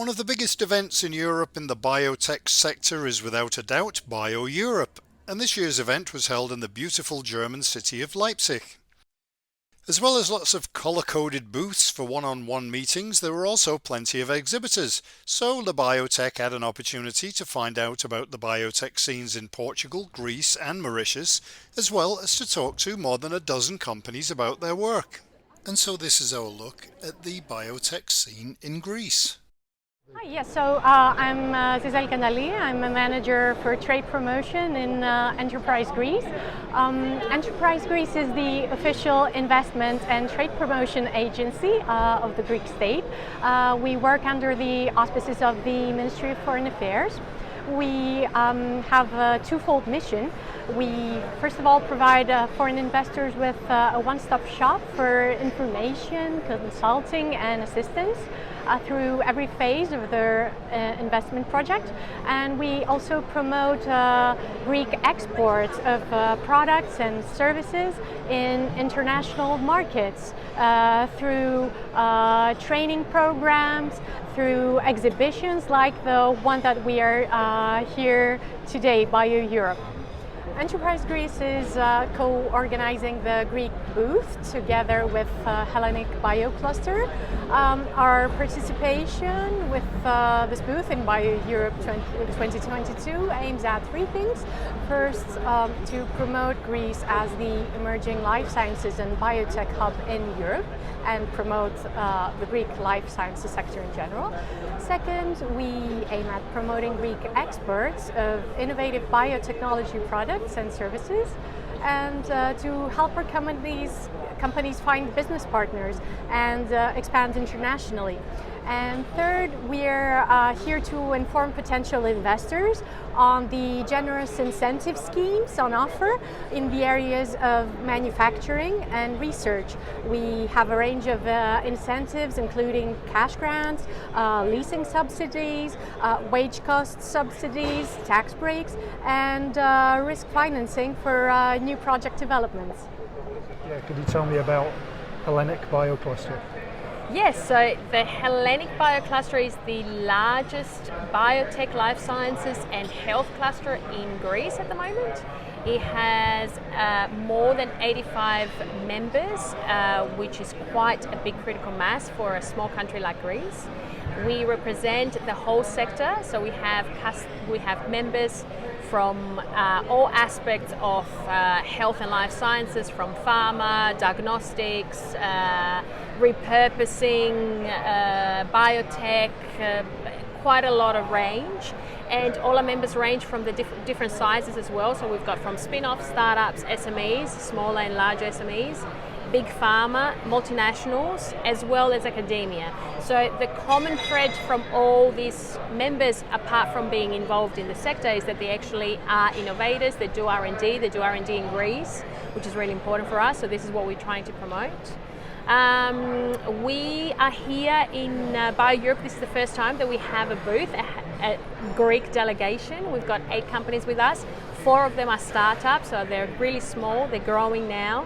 One of the biggest events in Europe in the biotech sector is without a doubt Bio-Europe, and this year's event was held in the beautiful German city of Leipzig. As well as lots of colour-coded booths for one-on-one meetings, there were also plenty of exhibitors, so Labiotech had an opportunity to find out about the biotech scenes in Portugal, Greece and Mauritius, as well as to talk to more than a dozen companies about their work. And so this is our look at the biotech scene in Greece. Hi, yes, so I'm Zizel Kantali. I'm a manager for trade promotion in Enterprise Greece. Enterprise Greece is the official investment and trade promotion agency of the Greek state. We work under the auspices of the Ministry of Foreign Affairs. We have a twofold mission. We, first of all, provide foreign investors with a one-stop shop for information, consulting and assistance through every phase of their investment project. And we also promote Greek exports of products and services in international markets through training programs, through exhibitions like the one that we are here today, Bio-Europe. Enterprise Greece is co-organizing the Greek booth together with Hellenic Bio Cluster. Our participation with this booth in Bio-Europe 2022 aims at three things. First, to promote Greece as the emerging life sciences and biotech hub in Europe and promote the Greek life sciences sector in general. Second, we aim at promoting Greek exports of innovative biotechnology products and services, and to help our companies find business partners and expand internationally. And third, we're here to inform potential investors on the generous incentive schemes on offer in the areas of manufacturing and research. We have a range of incentives, including cash grants, leasing subsidies, wage cost subsidies, tax breaks, and risk financing for new project developments. Yeah, could you tell me about Hellenic Bio Cluster? Yes, so the Hellenic Bio Cluster is the largest biotech, life sciences and health cluster in Greece at the moment. It has more than 85 members, which is quite a big critical mass for a small country like Greece. We represent the whole sector, so we have members from all aspects of health and life sciences, from pharma, diagnostics, repurposing, biotech, quite a lot of range. And all our members range from the different sizes as well. So we've got from spin-off startups, SMEs, smaller and larger SMEs, big pharma, multinationals, as well as academia. So the common thread from all these members, apart from being involved in the sector, is that they actually are innovators, they do R&D in Greece, which is really important for us. So this is what we're trying to promote. We are here in Bio-Europe. This is the first time that we have a booth, a Greek delegation. We've got 8 companies with us. 4 of them are startups, so they're really small, they're growing now.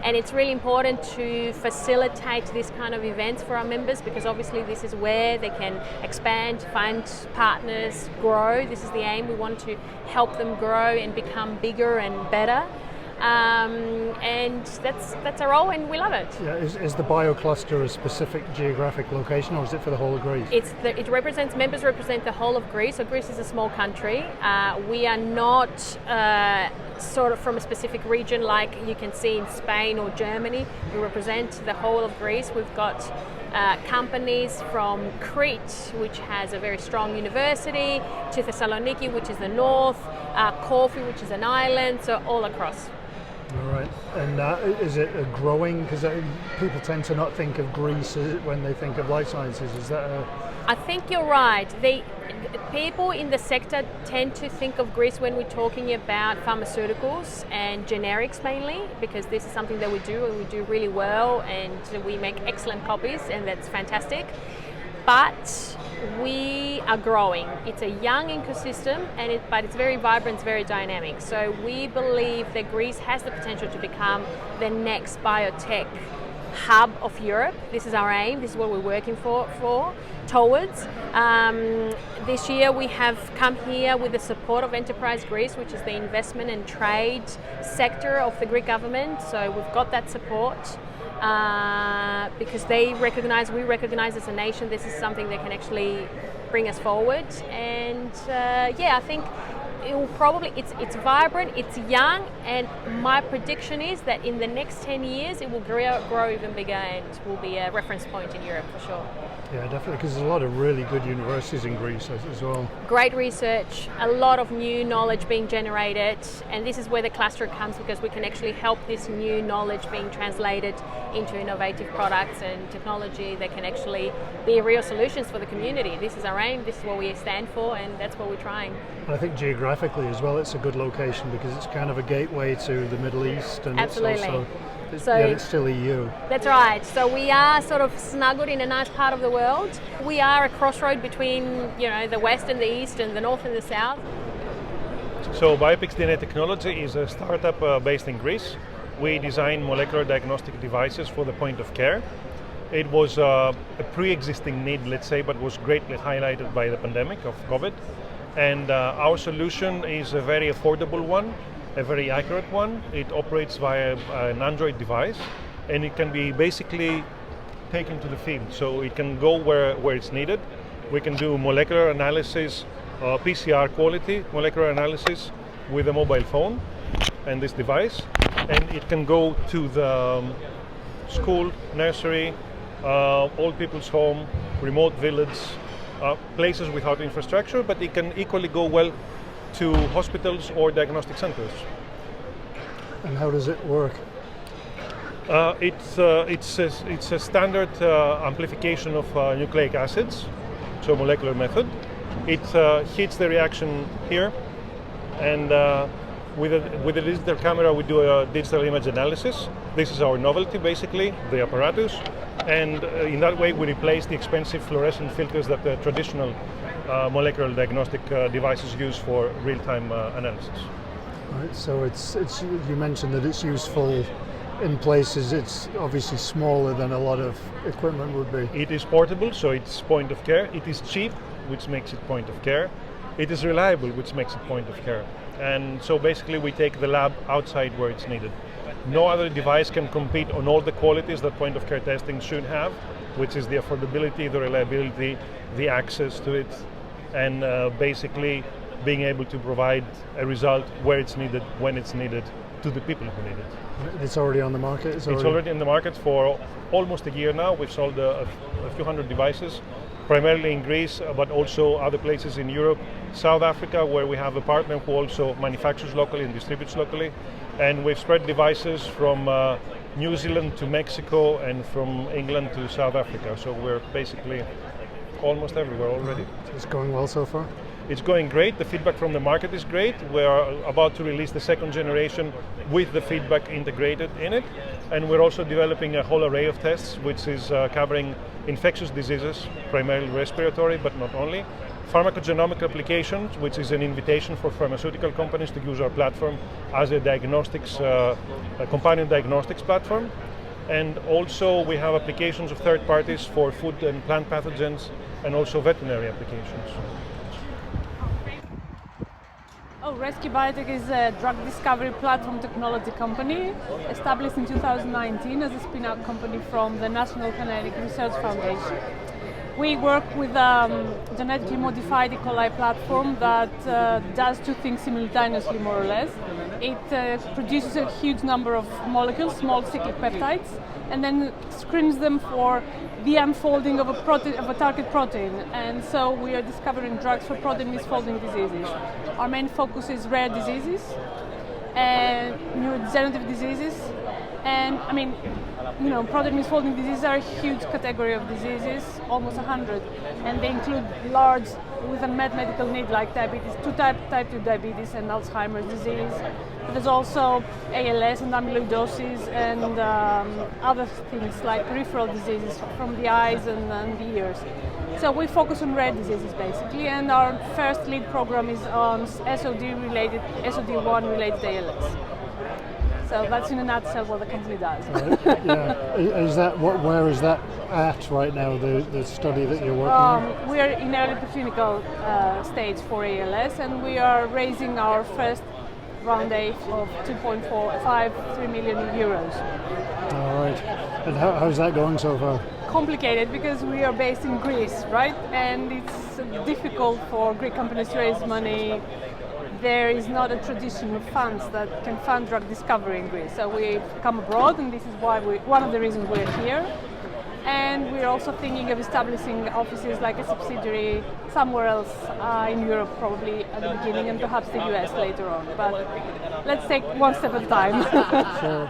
And it's really important to facilitate this kind of events for our members, because obviously this is where they can expand, find partners, grow. This is the aim. We want to help them grow and become bigger and better. And that's our role, and we love it. Yeah, is the bio cluster a specific geographic location, or is it for the whole of Greece? Members represent the whole of Greece. So Greece is a small country. We are not sort of from a specific region like you can see in Spain or Germany. We represent the whole of Greece. We've got companies from Crete, which has a very strong university, to Thessaloniki, which is the north, Corfu, which is an island, so all across. All right, and is it growing? Because people tend to not think of Greece when they think of life sciences. Is that I think you're right. People in the sector tend to think of Greece when we're talking about pharmaceuticals and generics mainly, because this is something that we do and we do really well, and we make excellent copies, and that's fantastic. But we are growing. It's a young ecosystem, but it's very vibrant, it's very dynamic. So we believe that Greece has the potential to become the next biotech hub of Europe. This is our aim. This is what we're working towards. This year we have come here with the support of Enterprise Greece, which is the investment and trade sector of the Greek government. So we've got that support because we recognize as a nation this is something that can actually bring us forward. And I think it will probably, it's vibrant, it's young, and my prediction is that in the next 10 years it will grow even bigger and will be a reference point in Europe for sure. Yeah, definitely, because there's a lot of really good universities in Greece as well. Great research, a lot of new knowledge being generated, and this is where the cluster comes, because we can actually help this new knowledge being translated into innovative products and technology that can actually be real solutions for the community. This is our aim, this is what we stand for, and that's what we're trying. And I think geographically as well, it's a good location because it's kind of a gateway to the Middle East, and absolutely. It's still EU. That's right. So we are sort of snuggled in a nice part of the world. We are a crossroad between, the West and the East, and the North and the South. So Biopix DNA Technology is a startup based in Greece. We design molecular diagnostic devices for the point of care. It was a pre-existing need, let's say, but was greatly highlighted by the pandemic of COVID. And our solution is a very affordable one, a very accurate one. It operates via an Android device, and it can be basically taken to the field. So it can go where it's needed. We can do molecular analysis, PCR quality molecular analysis with a mobile phone and this device. And it can go to the school, nursery, old people's home, remote village, places without infrastructure, but it can equally go well to hospitals or diagnostic centers. And how does it work? It's a standard amplification of nucleic acids, so molecular method. It hits the reaction here, and with a digital camera we do a digital image analysis. This is our novelty, basically, the apparatus, and in that way we replace the expensive fluorescent filters that the traditional molecular diagnostic devices use for real-time analysis. Right, so it's you mentioned that it's useful in places it's obviously smaller than a lot of equipment would be. It is portable, so it's point of care. It is cheap, which makes it point of care. It is reliable, which makes it point of care. And so basically we take the lab outside where it's needed. No other device can compete on all the qualities that point of care testing should have, which is the affordability, the reliability, the access to it, and basically being able to provide a result where it's needed, when it's needed, to the people who need it. It's already on the market? It's already in the market for almost a year now. We've sold a few hundred devices, primarily in Greece, but also other places in Europe, South Africa, where we have a partner who also manufactures locally and distributes locally. And we've spread devices from New Zealand to Mexico and from England to South Africa. So we're basically almost everywhere already. It's going well so far? It's going great. The feedback from the market is great. We're about to release the second generation with the feedback integrated in it. And we're also developing a whole array of tests, which is covering infectious diseases, primarily respiratory, but not only. Pharmacogenomic applications, which is an invitation for pharmaceutical companies to use our platform as a diagnostics, a companion diagnostics platform. And also we have applications of third parties for food and plant pathogens, and also veterinary applications. Rescue Biotech is a drug discovery platform technology company established in 2019 as a spin-out company from the National Hellenic Research Foundation. We work with a genetically modified E. coli platform that does two things simultaneously, more or less. It produces a huge number of molecules, small cyclic peptides, and then screens them for the unfolding of a target protein. And so we are discovering drugs for protein misfolding diseases. Our main focus is rare diseases and neurodegenerative diseases. And protein misfolding diseases are a huge category of diseases, almost 100, and they include large with unmet medical need like diabetes, type 2 diabetes and Alzheimer's disease. But there's also ALS and amyloidosis and other things like peripheral diseases from the eyes and the ears. So we focus on rare diseases basically, and our first lead program is on SOD1 related ALS. So that's in a nutshell what the company does. Right. Yeah. Is that where is that at right now? The study that you're working on? We are in early preclinical stage for ALS, and we are raising our first round A of 2.3 million euros. All right. And how's that going so far? Complicated because we are based in Greece, right? And it's difficult for Greek companies to raise money. There is not a tradition of funds that can fund drug discovery in Greece. So we've come abroad, and this is why one of the reasons we're here. And we're also thinking of establishing offices like a subsidiary somewhere else in Europe, probably at the beginning, and perhaps the US later on. But let's take one step at a time. Sure.